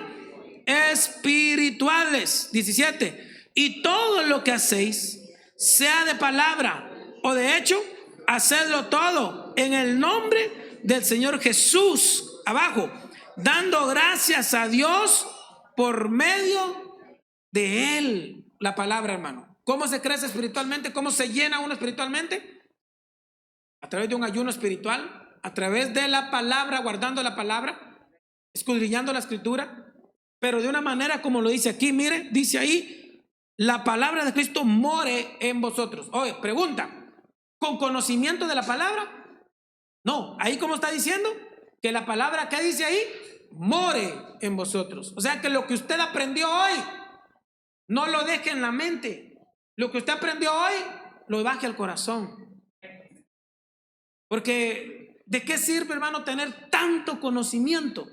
Espirituales. 17. Y todo lo que hacéis, sea de palabra o de hecho, hacedlo todo en el nombre del Señor Jesús, abajo, dando gracias a Dios por medio de Él. La palabra, hermano. ¿Cómo se crece espiritualmente? ¿Cómo se llena uno espiritualmente? A través de un ayuno espiritual, a través de la palabra, guardando la palabra, escudriñando la escritura, pero de una manera como lo dice aquí. Mire, dice ahí: la palabra de Cristo more en vosotros. Oye, pregunta, ¿con conocimiento de la palabra? No, ahí como está diciendo que la palabra, ¿qué dice ahí? More en vosotros. O sea que lo que usted aprendió hoy, no lo deje en la mente. Lo que usted aprendió hoy, lo baje al corazón. Porque ¿de qué sirve, hermano, tener tanto conocimiento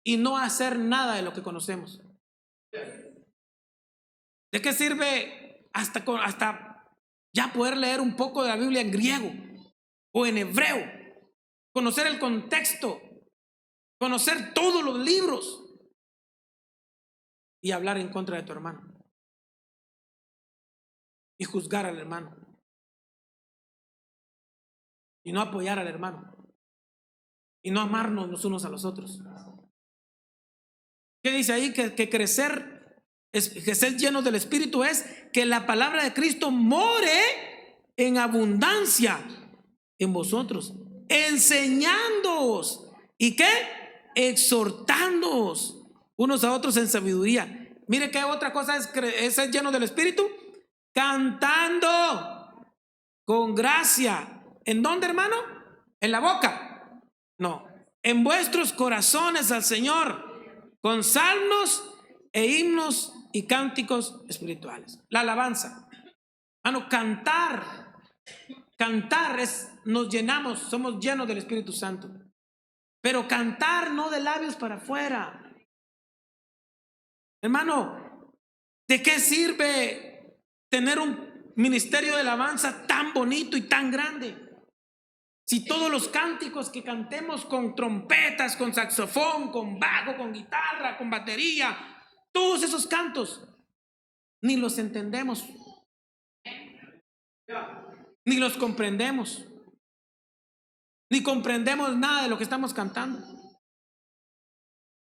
y no hacer nada de lo que conocemos? ¿De qué sirve hasta ya poder leer un poco de la Biblia en griego o en hebreo, conocer el contexto, conocer todos los libros y hablar en contra de tu hermano y juzgar al hermano y no apoyar al hermano y no amarnos los unos a los otros? ¿Qué dice ahí? Que crecer, que ser llenos del Espíritu es que la palabra de Cristo more en abundancia en vosotros, enseñándoos y ¿qué? Exhortándoos unos a otros en sabiduría. Mire qué otra cosa es ser lleno del Espíritu: cantando con gracia. ¿En dónde, hermano? ¿En la boca? No, en vuestros corazones al Señor, con salmos e himnos y cánticos espirituales. La alabanza, hermano, cantar es, nos llenamos, somos llenos del Espíritu Santo. Pero cantar no de labios para afuera. Hermano, ¿de qué sirve tener un ministerio de alabanza tan bonito y tan grande si todos los cánticos que cantemos con trompetas, con saxofón, con bajo, con guitarra, con batería, todos esos cantos, ni los entendemos, ni los comprendemos, ni comprendemos nada de lo que estamos cantando?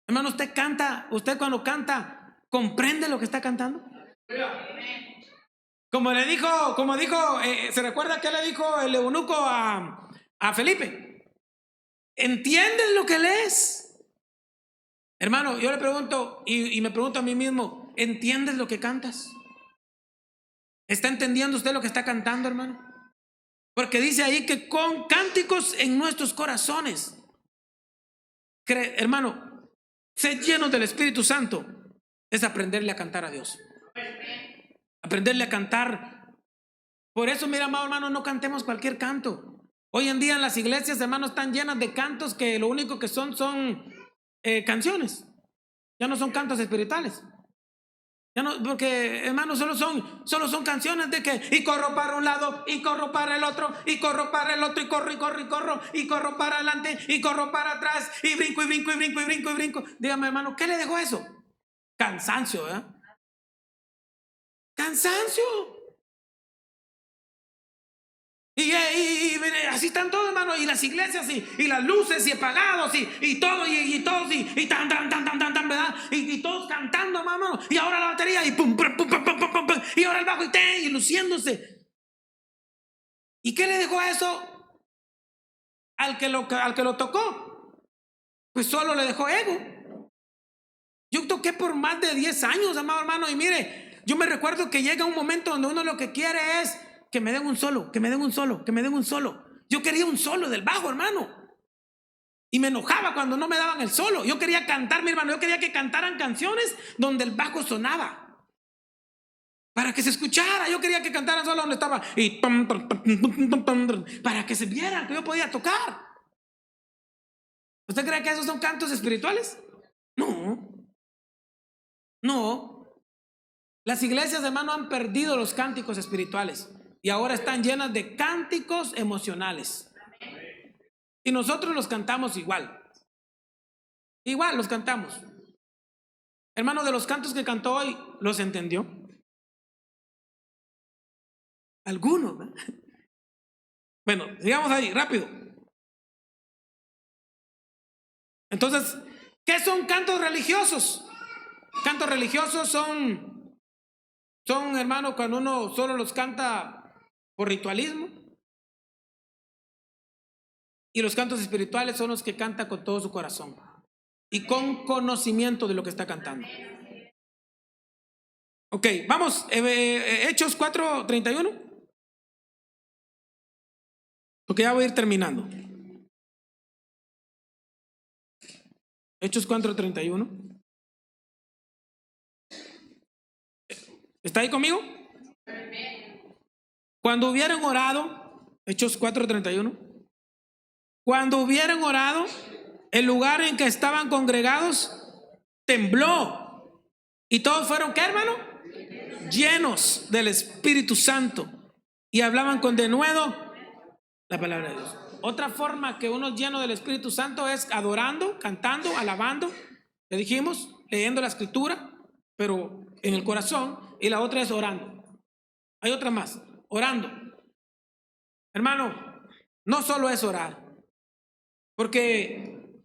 Hermano, usted cuando canta, ¿comprende lo que está cantando? Como dijo, ¿se recuerda que le dijo el eunuco a Felipe? ¿Entiendes lo que lees? Hermano, yo le pregunto y me pregunto a mí mismo: ¿entiendes lo que cantas? ¿Está entendiendo usted lo que está cantando, hermano? Porque dice ahí que con cánticos en nuestros corazones. Hermano, ser llenos del Espíritu Santo es aprenderle a cantar a Dios. Aprenderle a cantar. Por eso, mira, amado hermano, no cantemos cualquier canto. Hoy en día en las iglesias, hermano, están llenas de cantos que lo único que son canciones. Ya no son cantos espirituales. Ya no, porque, hermano, solo son canciones de que y corro para un lado, y corro para el otro, y corro para el otro, y corro, y corro, y corro, y corro para adelante, y corro para atrás, y brinco, y brinco, y brinco, y brinco, y brinco. Dígame, hermano, ¿qué le dejó eso? Cansancio, ¿verdad? Cansancio. Y así están todos, hermano, y las iglesias y las luces y apagados y todo, y todos, y tan, ¿verdad? Y todos cantando, hermano, y ahora la batería, y pum, pum, pum, pum, pum, pum, pum, y ahora el bajo, y luciéndose. ¿Y qué le dejó a eso al que lo tocó? Pues solo le dejó ego. Yo toqué por más de 10 años, amado hermano, y mire, yo me recuerdo que llega un momento donde uno lo que quiere es que me den un solo, que me den un solo, que me den un solo. Yo quería un solo del bajo, hermano. Y me enojaba cuando no me daban el solo. Yo quería cantar, mi hermano, yo quería que cantaran canciones donde el bajo sonaba, para que se escuchara. Yo quería que cantaran solo donde estaba, y para que se vieran que yo podía tocar. ¿Usted cree que esos son cantos espirituales? No. No. Las iglesias, hermano, han perdido los cánticos espirituales y ahora están llenas de cánticos emocionales. Y nosotros los cantamos igual. Igual los cantamos. Hermano, de los cantos que cantó hoy, ¿los entendió? Algunos, ¿no? Bueno, sigamos ahí, rápido. Entonces, ¿qué son cantos religiosos? Cantos religiosos son, hermano, cuando uno solo los canta por ritualismo. Y los cantos espirituales son los que canta con todo su corazón y con conocimiento de lo que está cantando. Ok, vamos, Hechos 4:31. Porque ya voy a ir terminando. Hechos 4:31. ¿Está ahí conmigo? Cuando hubieran orado, Hechos 4:31. Cuando hubieran orado, el lugar en que estaban congregados tembló. Y todos fueron, ¿qué, hermano? Llenos del Espíritu Santo. Y hablaban con denuedo la palabra de Dios. Otra forma que uno es lleno del Espíritu Santo es adorando, cantando, alabando. Le dijimos, leyendo la escritura, pero en el corazón. Y la otra es orando. Hay otra más, orando. Hermano, no solo es orar. Porque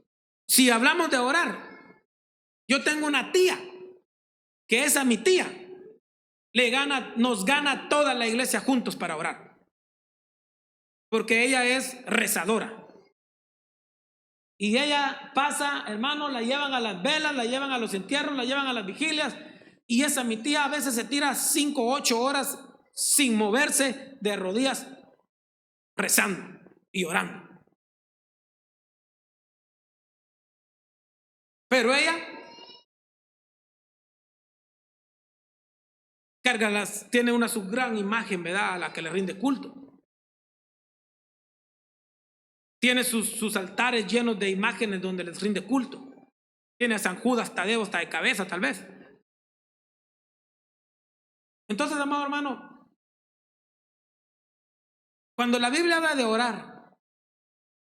si hablamos de orar, yo tengo una tía, que esa mi tía nos gana toda la iglesia juntos para orar. Porque ella es rezadora. Y ella pasa, hermano, la llevan a las velas, la llevan a los entierros, la llevan a las vigilias. Y esa mi tía a veces se tira 5 o 8 horas sin moverse de rodillas, rezando y orando. Pero ella tiene una su gran imagen, ¿verdad?, a la que le rinde culto. Tiene sus altares llenos de imágenes donde les rinde culto. Tiene a San Judas Tadeo hasta de cabeza, tal vez. Entonces, amado hermano, cuando la Biblia habla de orar,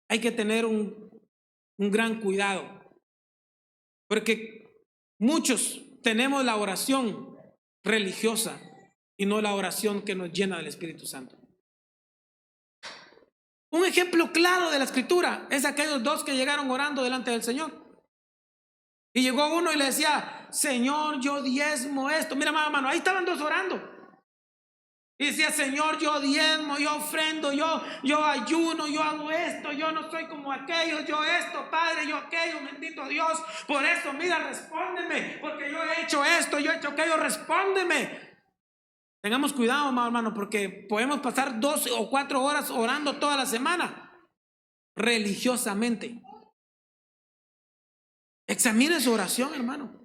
hay que tener un gran cuidado. Porque muchos tenemos la oración religiosa y no la oración que nos llena del Espíritu Santo. Un ejemplo claro de la escritura es aquellos dos que llegaron orando delante del Señor. Y llegó uno y le decía, Señor, yo diezmo esto. Mira, hermano, ahí estaban dos orando. Y decía, Señor, yo diezmo, yo ofrendo, yo ayuno, yo hago esto, yo no soy como aquellos, yo esto, Padre, yo aquello, bendito Dios. Por eso, mira, respóndeme, porque yo he hecho esto, yo he hecho aquello, respóndeme. Tengamos cuidado, hermano, porque podemos pasar 2 o 4 horas orando toda la semana, religiosamente. Examine su oración, hermano.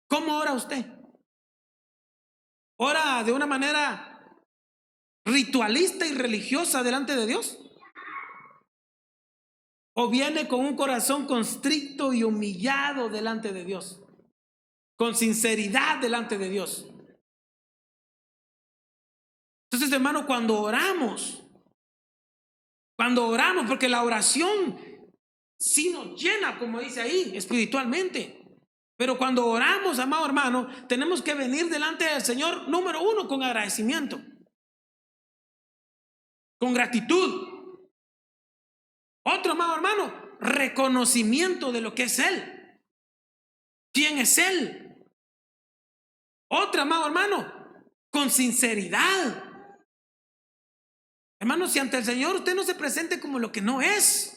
¿Cómo ora usted? ¿Ora de una manera ritualista y religiosa delante de Dios? ¿O viene con un corazón constricto y humillado delante de Dios? Con sinceridad delante de Dios. Entonces, hermano, cuando oramos, porque la oración sí nos llena, como dice ahí, espiritualmente. Pero cuando oramos, amado hermano, tenemos que venir delante del Señor, número uno, con agradecimiento, con gratitud. Otro, amado hermano, reconocimiento de lo que es Él. ¿Quién es Él? Otro, amado hermano, con sinceridad. Hermano, si ante el Señor usted no se presente como lo que no es.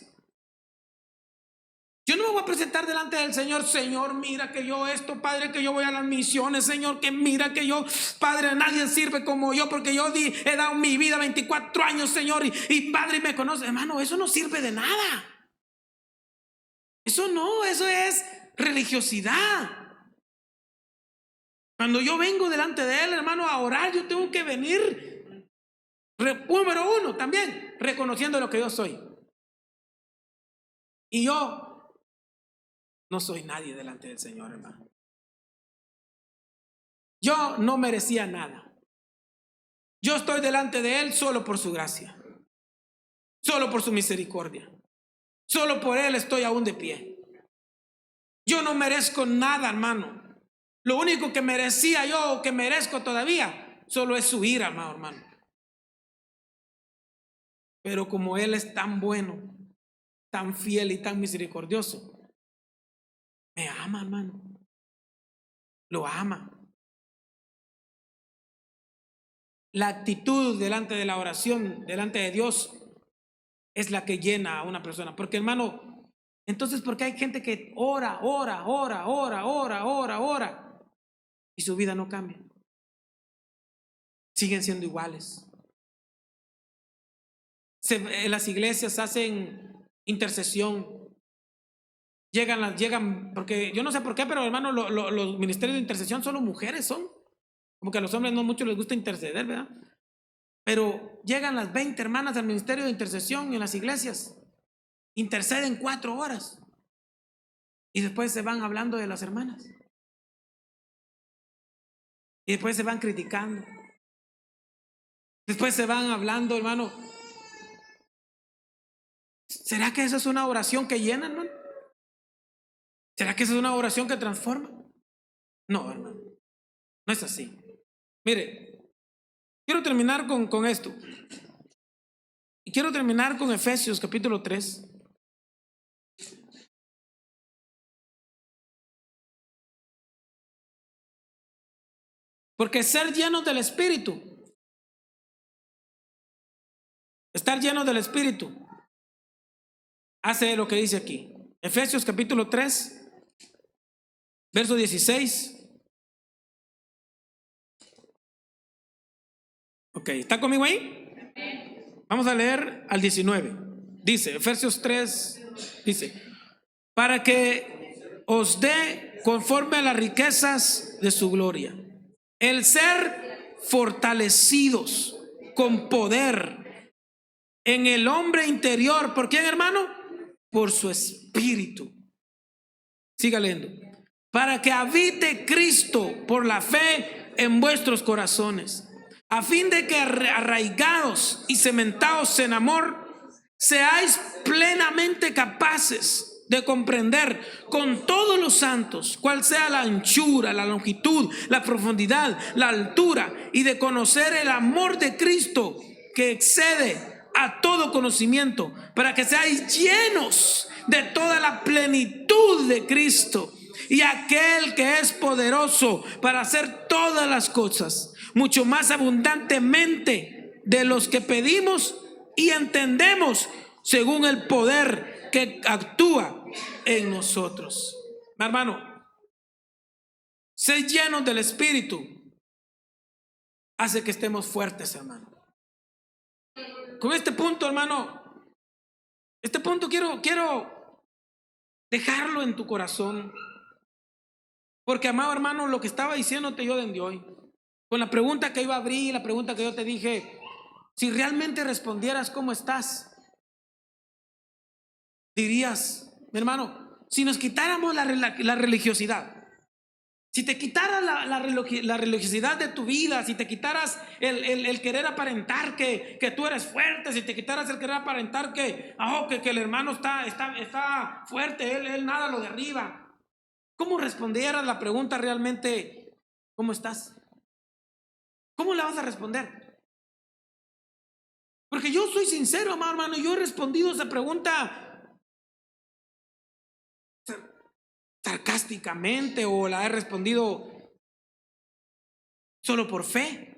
Yo no me voy a presentar delante del Señor: Señor, mira que yo esto, Padre, que yo voy a las misiones, Señor, que mira que yo, Padre, nadie sirve como yo, porque yo he dado mi vida 24 años, Señor, y Padre me conoce. Hermano, eso no sirve de nada. Eso no, eso es religiosidad. Cuando yo vengo delante de Él, hermano, a orar, yo tengo que venir, número uno, también reconociendo lo que yo soy. Y yo no soy nadie delante del Señor, hermano. Yo no merecía nada. Yo estoy delante de Él solo por su gracia, solo por su misericordia. Solo por Él estoy aún de pie. Yo no merezco nada, hermano. Lo único que merecía yo, o que merezco todavía, solo es su ira, amado hermano. Pero como Él es tan bueno, tan fiel y tan misericordioso, me ama, hermano. Lo ama. La actitud delante de la oración, delante de Dios, es la que llena a una persona. Porque, hermano, entonces, ¿por qué hay gente que ora y su vida no cambia? Siguen siendo iguales. En las iglesias hacen intercesión. Llegan, porque yo no sé por qué, pero hermano, los ministerios de intercesión solo mujeres son. Como que a los hombres no mucho les gusta interceder, ¿verdad? Pero llegan las 20 hermanas al ministerio de intercesión en las iglesias. Interceden 4 horas. Y después se van hablando de las hermanas. Y después se van criticando. Después se van hablando, hermano. ¿Será que esa es una oración que llena, hermano? ¿Será que esa es una oración que transforma? No, hermano. No es así. Mire, quiero terminar con esto. Y quiero terminar con Efesios capítulo 3. Porque ser llenos del Espíritu, estar llenos del Espíritu, hace lo que dice aquí. Efesios capítulo 3, verso 16. Ok, ¿está conmigo ahí? Vamos a leer al 19. Dice, Efesios 3, dice: para que os dé conforme a las riquezas de su gloria, el ser fortalecidos con poder en el hombre interior. ¿Por quién, hermano? Por su espíritu. Siga leyendo. Para que habite Cristo por la fe en vuestros corazones, a fin de que arraigados y cementados en amor, seáis plenamente capaces de comprender con todos los santos cuál sea la anchura, la longitud, la profundidad, la altura, y de conocer el amor de Cristo que excede a todo conocimiento, para que seáis llenos de toda la plenitud de Cristo. Y aquel que es poderoso para hacer todas las cosas mucho más abundantemente de los que pedimos y entendemos, según el poder que actúa en nosotros. Hermano, ser llenos del Espíritu hace que estemos fuertes, hermano. Con este punto, hermano, este punto quiero dejarlo en tu corazón. Porque, amado hermano, lo que estaba diciéndote yo desde hoy, con la pregunta que iba a abrir, la pregunta que yo te dije, si realmente respondieras ¿cómo estás?, dirías, mi hermano, si nos quitáramos la religiosidad, si te quitaras la religiosidad de tu vida, si te quitaras el querer aparentar que tú eres fuerte, si te quitaras el querer aparentar que el hermano está fuerte, él nada lo derriba, ¿cómo respondieras la pregunta realmente, ¿cómo estás? ¿Cómo la vas a responder? Porque yo soy sincero, amado hermano, yo he respondido esa pregunta sarcásticamente o la he respondido solo por fe.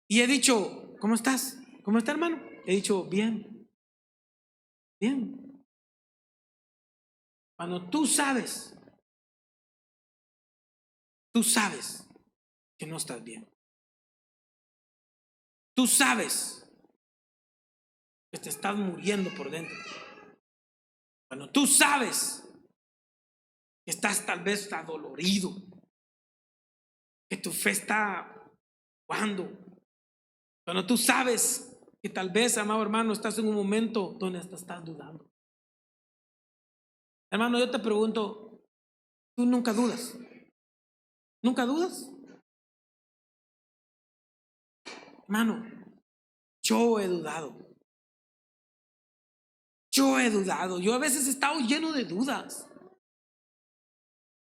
Y he dicho, ¿cómo estás? ¿Cómo está, hermano? He dicho, bien, bien. Cuando tú sabes que no estás bien. Tú sabes que te estás muriendo por dentro. Cuando tú sabes que estás tal vez adolorido, que tu fe está jugando. Cuando tú sabes que tal vez, amado hermano, estás en un momento donde estás dudando. Hermano, yo te pregunto, ¿tú nunca dudas? ¿Nunca dudas? Hermano, yo he dudado. Yo he dudado. Yo a veces he estado lleno de dudas.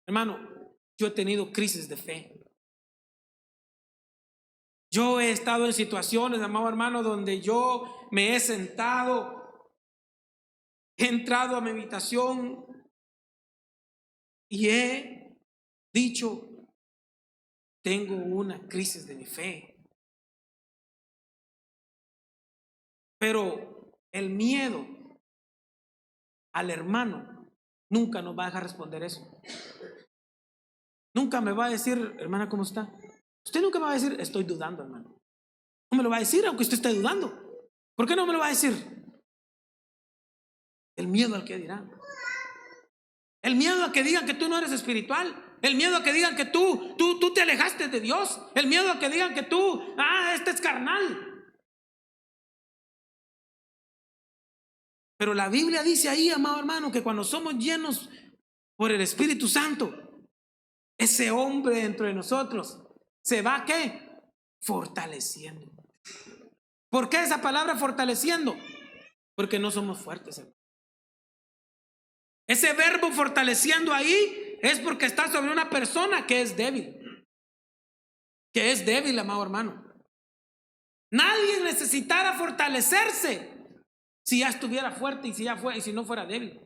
Hermano, yo he tenido crisis de fe. Yo he estado en situaciones, amado hermano, donde yo me he sentado, he entrado a mi habitación y he dicho, tengo una crisis de mi fe. Pero el miedo al hermano nunca nos va a dejar responder eso. Nunca me va a decir, hermana, ¿cómo está? Usted nunca me va a decir, estoy dudando, hermano. No me lo va a decir aunque usted esté dudando. ¿Por qué no me lo va a decir? El miedo al que dirán. El miedo a que digan que tú no eres espiritual. El miedo a que digan que tú te alejaste de Dios. El miedo a que digan que tú, este es carnal. Pero la Biblia dice ahí, amado hermano, que cuando somos llenos por el Espíritu Santo, ese hombre dentro de nosotros se va, ¿qué? Fortaleciendo. ¿Por qué esa palabra fortaleciendo? Porque no somos fuertes, hermano. Ese verbo fortaleciendo ahí es porque está sobre una persona que es débil. Que es débil, amado hermano. Nadie necesitara fortalecerse si ya estuviera fuerte y si no fuera débil.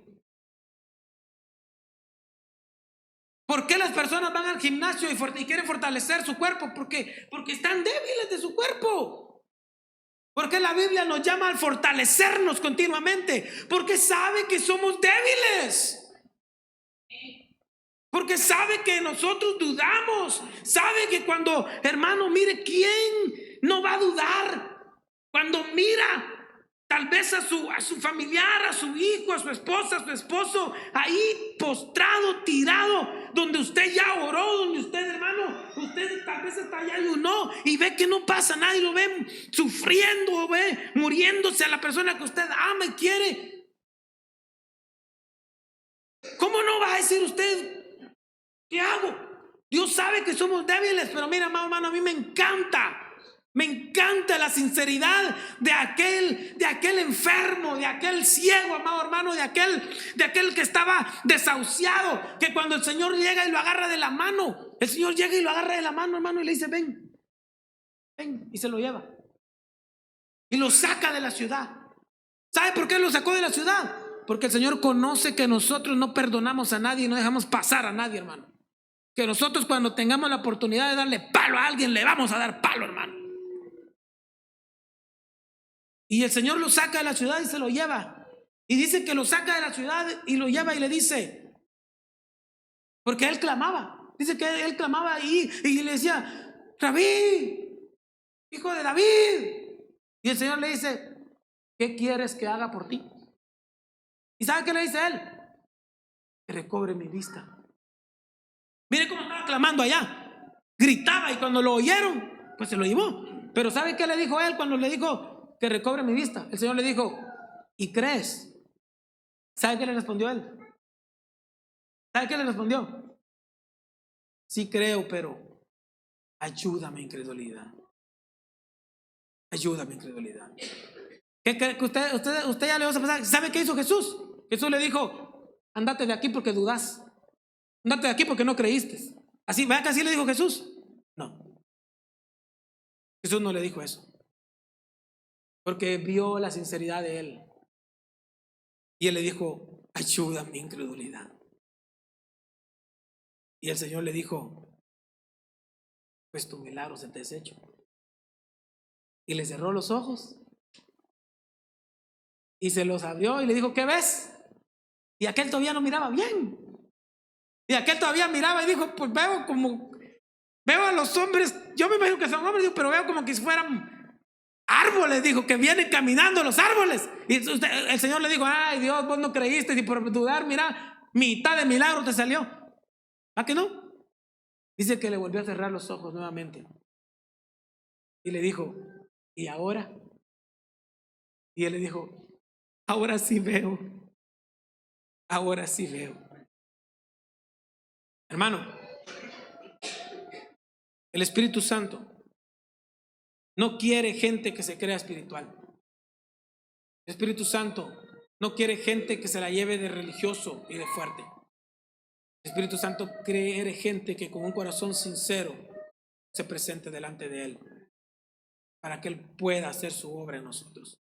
¿Por qué las personas van al gimnasio y quieren fortalecer su cuerpo? Porque están débiles de su cuerpo. Porque la Biblia nos llama al fortalecernos continuamente. Porque sabe que somos débiles. Porque sabe que nosotros dudamos. Sabe que cuando, hermano, mire, ¿quién no va a dudar? Cuando mira tal vez a su familiar, a su hijo, a su esposa, a su esposo, ahí postrado, tirado, donde usted ya oró, donde usted, hermano, usted tal vez está allá y ayunó y ve que no pasa nada y lo ve sufriendo, o ve muriéndose a la persona que usted ama y quiere. ¿Cómo no va a decir usted? ¿Qué hago? Dios sabe que somos débiles, pero mira, amado hermano, a mí me encanta la sinceridad de aquel enfermo, de aquel ciego, amado hermano, de aquel que estaba desahuciado, que cuando el Señor llega y lo agarra de la mano, el Señor llega y lo agarra de la mano, hermano, y le dice, ven, y se lo lleva. Y lo saca de la ciudad. ¿Sabe por qué lo sacó de la ciudad? Porque el Señor conoce que nosotros no perdonamos a nadie y no dejamos pasar a nadie, hermano. Que nosotros cuando tengamos la oportunidad de darle palo a alguien, le vamos a dar palo, hermano. Y el Señor lo saca de la ciudad y se lo lleva. Y dice que lo saca de la ciudad y lo lleva y le dice, porque él clamaba. Dice que él clamaba ahí y le decía, Rabí, hijo de David. Y el Señor le dice, ¿qué quieres que haga por ti? ¿Y sabe qué le dice él? Que recobre mi vista. Mire cómo estaba clamando allá. Gritaba y cuando lo oyeron, pues se lo llevó. Pero ¿sabe qué le dijo él cuando le dijo que recobre mi vista? El Señor le dijo, ¿y crees? ¿Sabe qué le respondió él? ¿Sabe qué le respondió? Sí creo, pero ayúdame, incredulidad. Ayúdame, incredulidad. ¿Qué cree que usted ya le va a pasar? ¿Sabe qué hizo Jesús? Jesús le dijo, andate de aquí porque dudas. Andate de aquí porque no creíste. Así, ¿verdad que así le dijo Jesús? No. Jesús no le dijo eso. Porque vio la sinceridad de él. Y él le dijo, ayuda mi incredulidad. Y el Señor le dijo, pues tu milagro se te es hecho. Y le cerró los ojos. Y se los abrió y le dijo, ¿qué ves? Y aquel todavía no miraba bien. Y aquel todavía miraba y dijo, pues veo a los hombres, yo me imagino que son hombres, pero veo como que si fueran árboles, dijo, que vienen caminando los árboles. Y el Señor le dijo, ay Dios, vos no creíste, y por dudar, mira, mitad de milagro te salió. ¿A que no? Dice que le volvió a cerrar los ojos nuevamente. Y le dijo, ¿y ahora? Y él le dijo, ahora sí veo. Ahora sí veo. Hermano, el Espíritu Santo no quiere gente que se crea espiritual. El Espíritu Santo no quiere gente que se la lleve de religioso y de fuerte. El Espíritu Santo quiere gente que con un corazón sincero se presente delante de Él para que Él pueda hacer su obra en nosotros.